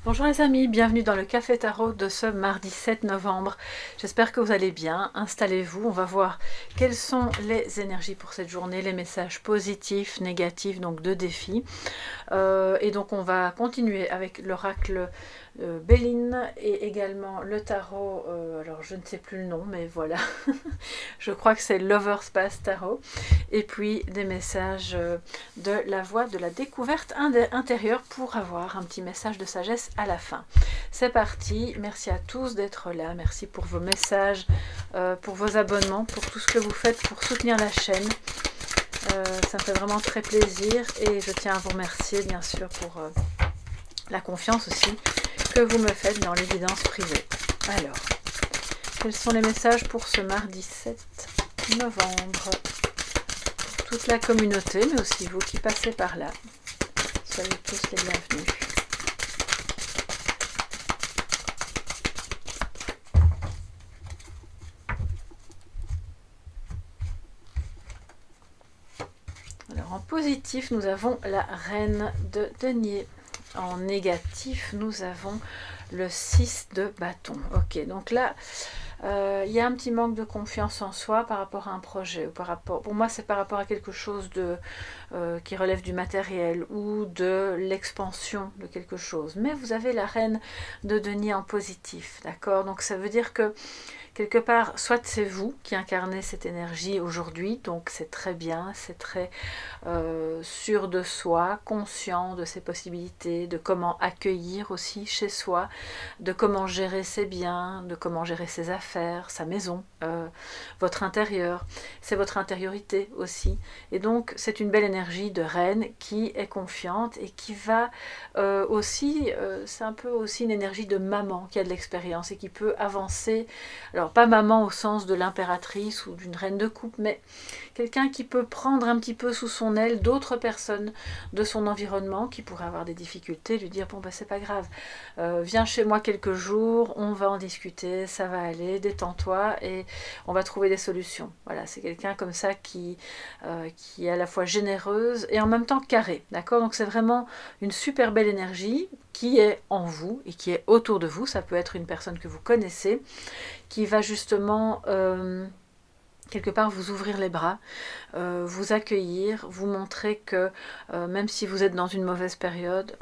Bonjour les amis, bienvenue dans le Café Tarot de ce mardi 7 novembre. J'espère que vous allez bien. Installez-vous, on va voir quelles sont les énergies pour cette journée, les messages positifs, négatifs, donc de défis. Et donc on va continuer avec l'oracle Béline et également le tarot, alors je ne sais plus le nom, mais voilà, je crois que c'est Lover's Path Tarot. Et puis des messages de la voie de la découverte intérieure pour avoir un petit message de sagesse à la fin. C'est parti, merci à tous d'être là, merci pour vos messages, pour vos abonnements, pour tout ce que vous faites pour soutenir la chaîne. Ça me fait vraiment très plaisir et je tiens à vous remercier bien sûr pour la confiance aussi que vous me faites dans l'évidence privée. Alors, quels sont les messages pour ce mardi 7 novembre pour toute la communauté, mais aussi vous qui passez par là. Soyez tous les bienvenus. Alors en positif, nous avons la reine de denier. En négatif, nous avons le 6 de bâton. Ok, donc là, il y a un petit manque de confiance en soi par rapport à un projet. Ou par rapport, pour moi, c'est par rapport à quelque chose qui relève du matériel ou de l'expansion de quelque chose. Mais vous avez la reine de denier en positif, d'accord? Donc ça veut dire que quelque part, soit c'est vous qui incarnez cette énergie aujourd'hui, donc c'est très bien, c'est très sûr de soi, conscient de ses possibilités, de comment accueillir aussi chez soi, de comment gérer ses biens, de comment gérer ses affaires, sa maison, votre intérieur, c'est votre intériorité aussi. Et donc c'est une belle énergie de reine qui est confiante et qui va aussi, c'est un peu aussi une énergie de maman qui a de l'expérience et qui peut avancer. Alors pas maman au sens de l'impératrice ou d'une reine de coupe, mais quelqu'un qui peut prendre un petit peu sous son aile d'autres personnes de son environnement qui pourraient avoir des difficultés, lui dire bon bah c'est pas grave, viens chez moi quelques jours, on va en discuter, ça va aller, détends-toi et on va trouver des solutions. Voilà, c'est quelqu'un comme ça qui est à la fois généreuse et en même temps carrée, d'accord? Donc c'est vraiment une super belle énergie qui est en vous et qui est autour de vous. Ça peut être une personne que vous connaissez qui va justement quelque part vous ouvrir les bras, vous accueillir, vous montrer que même si vous êtes dans une mauvaise période,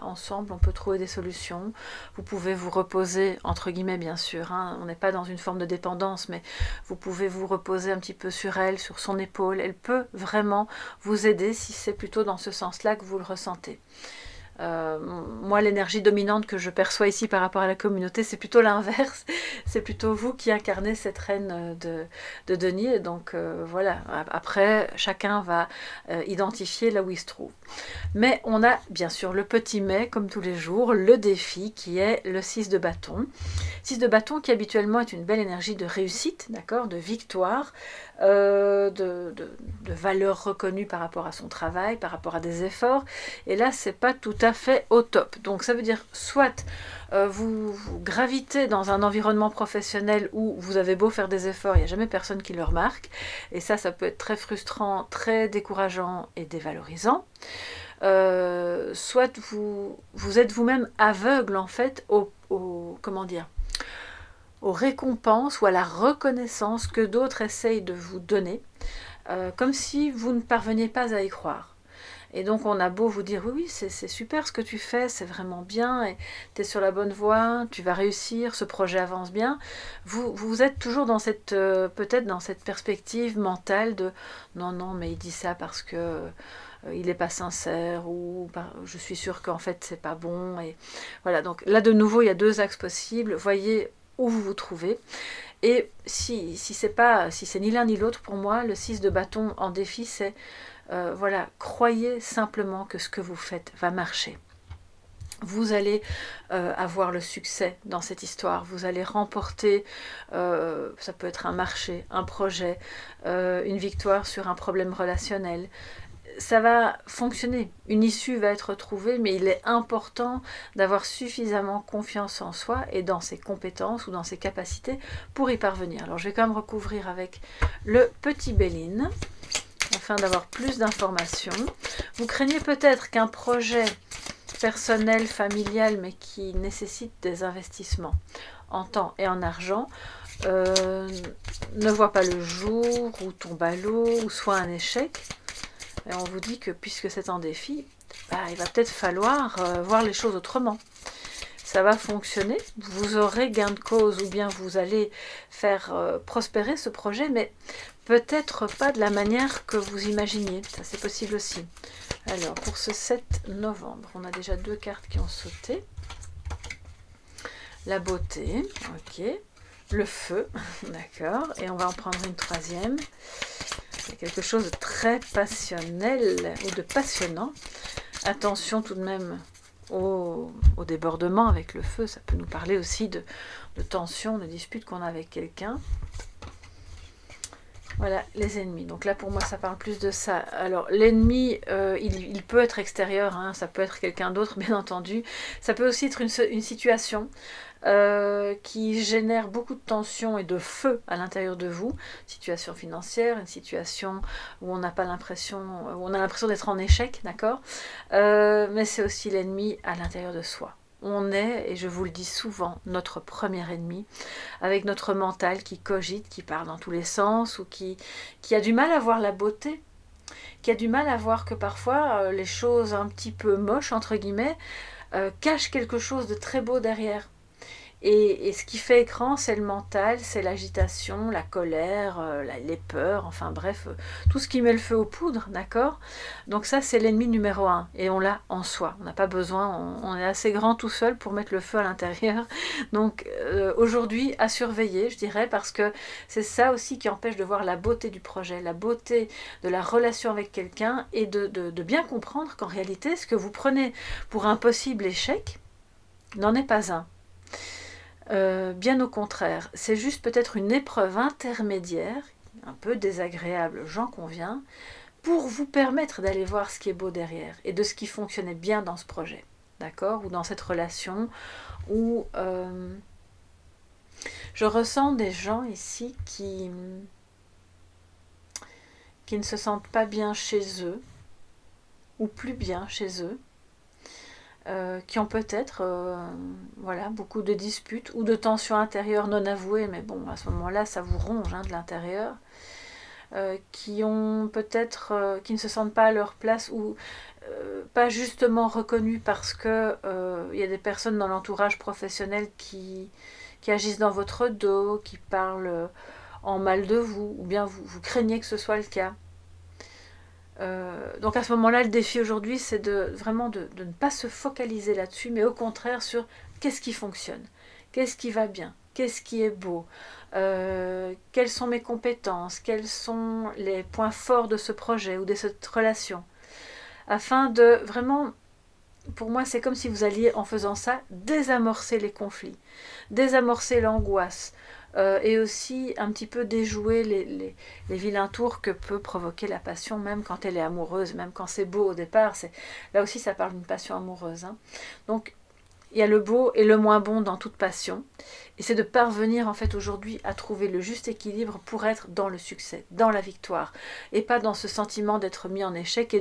ensemble on peut trouver des solutions. Vous pouvez vous reposer, entre guillemets bien sûr, hein, on n'est pas dans une forme de dépendance, mais vous pouvez vous reposer un petit peu sur elle, sur son épaule. Elle peut vraiment vous aider si c'est plutôt dans ce sens-là que vous le ressentez. Moi, l'énergie dominante que je perçois ici par rapport à la communauté, c'est plutôt l'inverse. C'est plutôt vous qui incarnez cette reine de denier. Donc voilà, après, chacun va identifier là où il se trouve. Mais on a bien sûr le petit mais, comme tous les jours, le défi qui est le 6 de bâton. 6 de bâton qui habituellement est une belle énergie de réussite, d'accord, de victoire, de valeur reconnue par rapport à son travail, par rapport à des efforts. Et là, c'est pas tout à fait au top. Donc ça veut dire soit vous gravitez dans un environnement professionnel où vous avez beau faire des efforts, il n'y a jamais personne qui le remarque. Et ça peut être très frustrant, très décourageant et dévalorisant. Soit vous êtes vous-même aveugle en fait comment dire, aux récompenses ou à la reconnaissance que d'autres essayent de vous donner, comme si vous ne parveniez pas à y croire. Et donc on a beau vous dire oui, c'est super ce que tu fais, c'est vraiment bien, et tu es sur la bonne voie, tu vas réussir, ce projet avance bien, vous êtes toujours dans cette peut-être dans cette perspective mentale de non mais il dit ça parce que il n'est pas sincère, ou je suis sûre qu'en fait c'est pas bon. Et voilà, donc là de nouveau il y a deux axes possibles, voyez où vous vous trouvez. Et si c'est ni l'un ni l'autre, pour moi le 6 de bâton en défi, c'est voilà, croyez simplement que ce que vous faites va marcher. Vous allez avoir le succès dans cette histoire, vous allez remporter, ça peut être un marché, un projet, une victoire sur un problème relationnel. Ça va fonctionner, une issue va être trouvée, mais il est important d'avoir suffisamment confiance en soi et dans ses compétences ou dans ses capacités pour y parvenir. Alors je vais quand même recouvrir avec le petit Béline, afin d'avoir plus d'informations. Vous craignez peut-être qu'un projet personnel, familial, mais qui nécessite des investissements en temps et en argent, ne voit pas le jour, ou tombe à l'eau, ou soit un échec. Et on vous dit que puisque c'est un défi, il va peut-être falloir voir les choses autrement. Ça va fonctionner, vous aurez gain de cause, ou bien vous allez faire prospérer ce projet, mais peut-être pas de la manière que vous imaginiez. Ça, c'est possible aussi. Alors, pour ce 7 novembre, on a déjà 2 cartes qui ont sauté. La beauté, ok. Le feu, d'accord. Et on va en prendre une troisième. C'est quelque chose de très passionnel ou de passionnant. Attention tout de même au débordement avec le feu. Ça peut nous parler aussi de tension, de dispute qu'on a avec quelqu'un. Voilà, les ennemis. Donc là, pour moi, ça parle plus de ça. Alors, l'ennemi, il peut être extérieur, hein, ça peut être quelqu'un d'autre, bien entendu. Ça peut aussi être une situation qui génère beaucoup de tension et de feu à l'intérieur de vous. Situation financière, une situation où on n'a pas l'impression, où on a l'impression d'être en échec, d'accord, mais c'est aussi l'ennemi à l'intérieur de soi. On est, et je vous le dis souvent, notre premier ennemi, avec notre mental qui cogite, qui part dans tous les sens, ou qui a du mal à voir la beauté, qui a du mal à voir que parfois les choses un petit peu moches, entre guillemets, cachent quelque chose de très beau derrière. Et ce qui fait écran, c'est le mental, c'est l'agitation, la colère, les peurs, enfin bref, tout ce qui met le feu aux poudres, d'accord? Donc ça, c'est l'ennemi numéro 1, et on l'a en soi. On n'a pas besoin, on est assez grand tout seul pour mettre le feu à l'intérieur. Donc aujourd'hui, à surveiller, je dirais, parce que c'est ça aussi qui empêche de voir la beauté du projet, la beauté de la relation avec quelqu'un, et de bien comprendre qu'en réalité, ce que vous prenez pour un possible échec n'en est pas un. Bien au contraire, c'est juste peut-être une épreuve intermédiaire, un peu désagréable, j'en conviens, pour vous permettre d'aller voir ce qui est beau derrière et de ce qui fonctionnait bien dans ce projet, d'accord, ou dans cette relation, où je ressens des gens ici qui ne se sentent pas bien chez eux, ou plus bien chez eux, qui ont peut-être voilà, beaucoup de disputes ou de tensions intérieures non avouées, mais bon, à ce moment-là, ça vous ronge de l'intérieur, qui ont peut-être, qui ne se sentent pas à leur place, ou pas justement reconnus parce que y a des personnes dans l'entourage professionnel qui agissent dans votre dos, qui parlent en mal de vous, ou bien vous craignez que ce soit le cas. Donc à ce moment-là, le défi aujourd'hui, c'est vraiment de ne pas se focaliser là-dessus, mais au contraire sur qu'est-ce qui fonctionne, qu'est-ce qui va bien, qu'est-ce qui est beau, quelles sont mes compétences, quels sont les points forts de ce projet ou de cette relation, afin de vraiment, pour moi, c'est comme si vous alliez, en faisant ça, désamorcer les conflits, désamorcer l'angoisse, et aussi un petit peu déjouer les vilains tours que peut provoquer la passion, même quand elle est amoureuse, même quand c'est beau au départ. Là aussi, ça parle d'une passion amoureuse. Donc, il y a le beau et le moins bon dans toute passion. Et c'est de parvenir, en fait, aujourd'hui, à trouver le juste équilibre pour être dans le succès, dans la victoire. Et pas dans ce sentiment d'être mis en échec.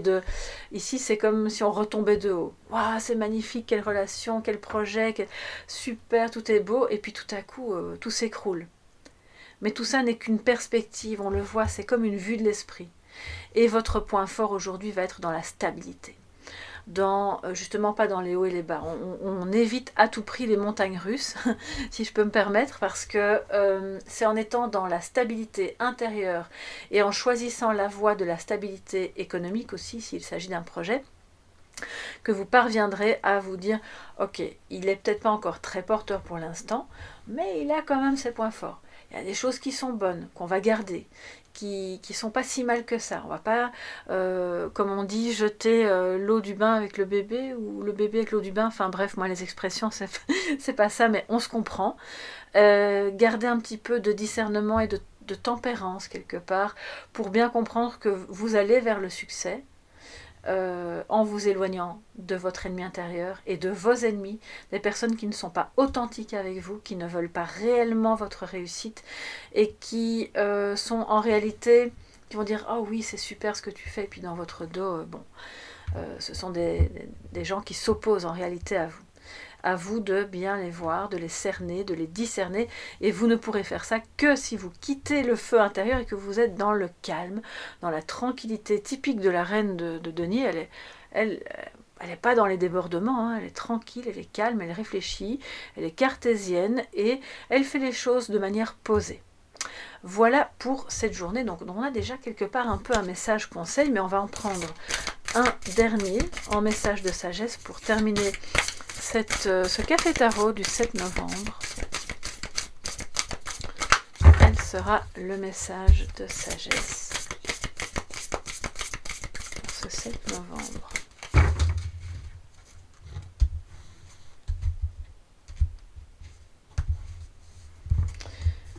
Ici, c'est comme si on retombait de haut. Waouh, c'est magnifique, quelle relation, quel projet, super, tout est beau. Et puis tout à coup, tout s'écroule. Mais tout ça n'est qu'une perspective, on le voit, c'est comme une vue de l'esprit. Et votre point fort aujourd'hui va être dans la stabilité. Justement pas dans les hauts et les bas. On évite à tout prix les montagnes russes, si je peux me permettre, parce que c'est en étant dans la stabilité intérieure et en choisissant la voie de la stabilité économique aussi, s'il s'agit d'un projet, que vous parviendrez à vous dire « Ok, il n'est peut-être pas encore très porteur pour l'instant, mais il a quand même ses points forts. Il y a des choses qui sont bonnes, qu'on va garder, qui sont pas si mal que ça. On va pas, comme on dit, jeter l'eau du bain avec le bébé, ou le bébé avec l'eau du bain. Enfin bref, moi les expressions, c'est pas ça, mais on se comprend. Garder un petit peu de discernement et de tempérance quelque part, pour bien comprendre que vous allez vers le succès, en vous éloignant de votre ennemi intérieur et de vos ennemis, des personnes qui ne sont pas authentiques avec vous, qui ne veulent pas réellement votre réussite, et qui sont en réalité, qui vont dire « Oh oui, c'est super ce que tu fais », et puis dans votre dos, bon, Ce sont des gens qui s'opposent en réalité à vous. À vous de bien les voir, de les cerner, de les discerner, et vous ne pourrez faire ça que si vous quittez le feu intérieur et que vous êtes dans le calme, dans la tranquillité typique de la reine de denier. Elle n'est pas dans les débordements, hein, elle est tranquille, elle est calme, elle réfléchit, elle est cartésienne et elle fait les choses de manière posée. Voilà pour cette journée. Donc on a déjà quelque part un peu un message conseil, mais on va en prendre un dernier en message de sagesse pour terminer ce café tarot du 7 novembre. Quel sera le message de sagesse pour ce 7 novembre?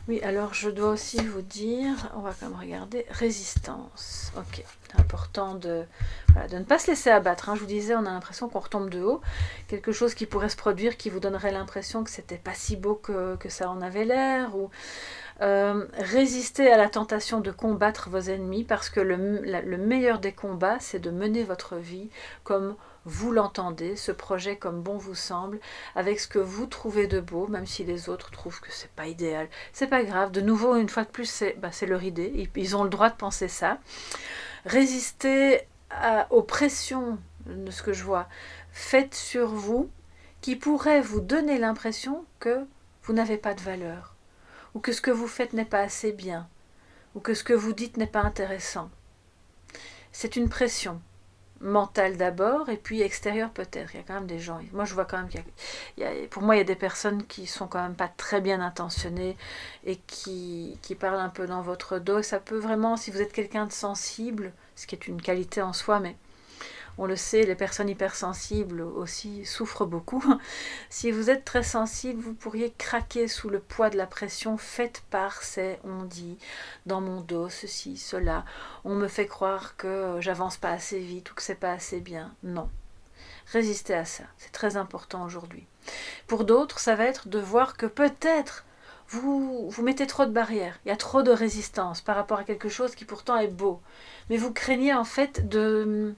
Oui, alors je dois aussi vous dire, on va quand même regarder, résistance. Ok, c'est important de ne pas se laisser abattre. Hein. Je vous disais, on a l'impression qu'on retombe de haut. Quelque chose qui pourrait se produire, qui vous donnerait l'impression que c'était pas si beau que ça en avait l'air. Ou résister à la tentation de combattre vos ennemis, parce que le meilleur des combats, c'est de mener votre vie comme vous l'entendez, ce projet comme bon vous semble, avec ce que vous trouvez de beau, même si les autres trouvent que c'est pas idéal. C'est pas grave, de nouveau, une fois de plus, c'est leur idée, ils ont le droit de penser ça. Résister aux pressions de ce que je vois faites sur vous, qui pourraient vous donner l'impression que vous n'avez pas de valeur, ou que ce que vous faites n'est pas assez bien, ou que ce que vous dites n'est pas intéressant. C'est une pression. Mentale d'abord, et puis extérieure peut-être. Il y a quand même des gens, moi je vois quand même pour moi il y a des personnes qui sont quand même pas très bien intentionnées et qui parlent un peu dans votre dos. Ça peut vraiment, si vous êtes quelqu'un de sensible, ce qui est une qualité en soi, mais on le sait, les personnes hypersensibles aussi souffrent beaucoup. Si vous êtes très sensible, vous pourriez craquer sous le poids de la pression faite par ces on dit dans mon dos, ceci, cela. On me fait croire que j'avance pas assez vite ou que c'est pas assez bien. Non. Résistez à ça. C'est très important aujourd'hui. Pour d'autres, ça va être de voir que peut-être vous mettez trop de barrières, il y a trop de résistance par rapport à quelque chose qui pourtant est beau. Mais vous craignez en fait de...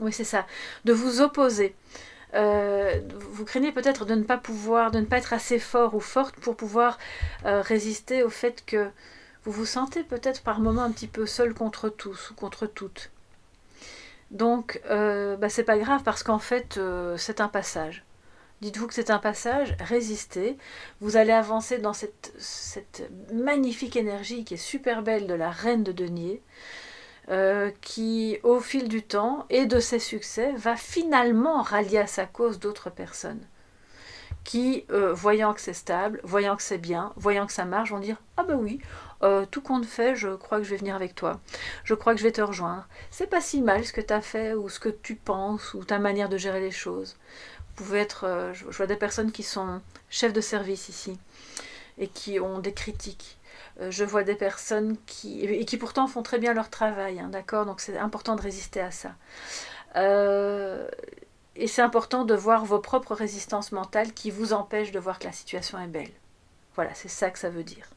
Oui, c'est ça. De vous opposer. Vous craignez peut-être de ne pas pouvoir, de ne pas être assez fort ou forte pour pouvoir résister au fait que vous vous sentez peut-être par moments un petit peu seul contre tous ou contre toutes. Donc, c'est pas grave parce qu'en fait, c'est un passage. Dites-vous que c'est un passage, résistez. Vous allez avancer dans cette magnifique énergie qui est super belle de la reine de denier. Qui, au fil du temps et de ses succès, va finalement rallier à sa cause d'autres personnes qui, voyant que c'est stable, voyant que c'est bien, voyant que ça marche, vont dire « Ah ben oui, tout compte fait, je crois que je vais venir avec toi. Je crois que je vais te rejoindre. C'est pas si mal ce que tu as fait ou ce que tu penses ou ta manière de gérer les choses. » Vous pouvez être... je vois des personnes qui sont chefs de service ici et qui ont des critiques. Je vois des personnes qui pourtant font très bien leur travail, hein, d'accord? Donc c'est important de résister à ça. Et c'est important de voir vos propres résistances mentales qui vous empêchent de voir que la situation est belle. Voilà, c'est ça que ça veut dire.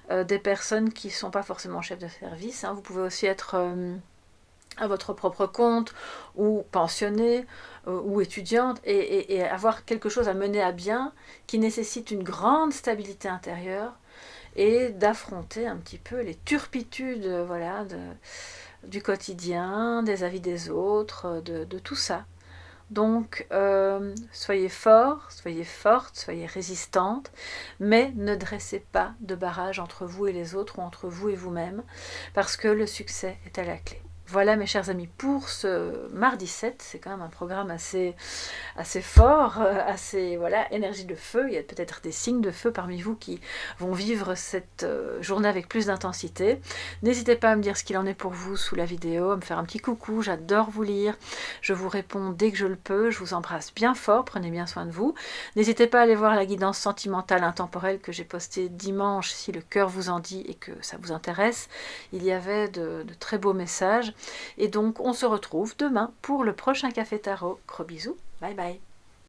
Des personnes qui ne sont pas forcément chefs de service, hein, vous pouvez aussi être à votre propre compte, ou pensionnée, ou étudiante, et avoir quelque chose à mener à bien qui nécessite une grande stabilité intérieure, et d'affronter un petit peu les turpitudes du quotidien, des avis des autres, de tout ça. Donc, soyez forts, soyez fortes, soyez résistantes, mais ne dressez pas de barrage entre vous et les autres ou entre vous et vous-même, parce que le succès est à la clé. Voilà mes chers amis pour ce mardi 7, c'est quand même un programme assez fort, assez énergie de feu. Il y a peut-être des signes de feu parmi vous qui vont vivre cette journée avec plus d'intensité. N'hésitez pas à me dire ce qu'il en est pour vous sous la vidéo, à me faire un petit coucou, j'adore vous lire. Je vous réponds dès que je le peux, je vous embrasse bien fort, prenez bien soin de vous. N'hésitez pas à aller voir la guidance sentimentale intemporelle que j'ai postée dimanche si le cœur vous en dit et que ça vous intéresse. Il y avait de très beaux messages. Et donc on se retrouve demain pour le prochain Café Tarot. Gros bisous, bye bye.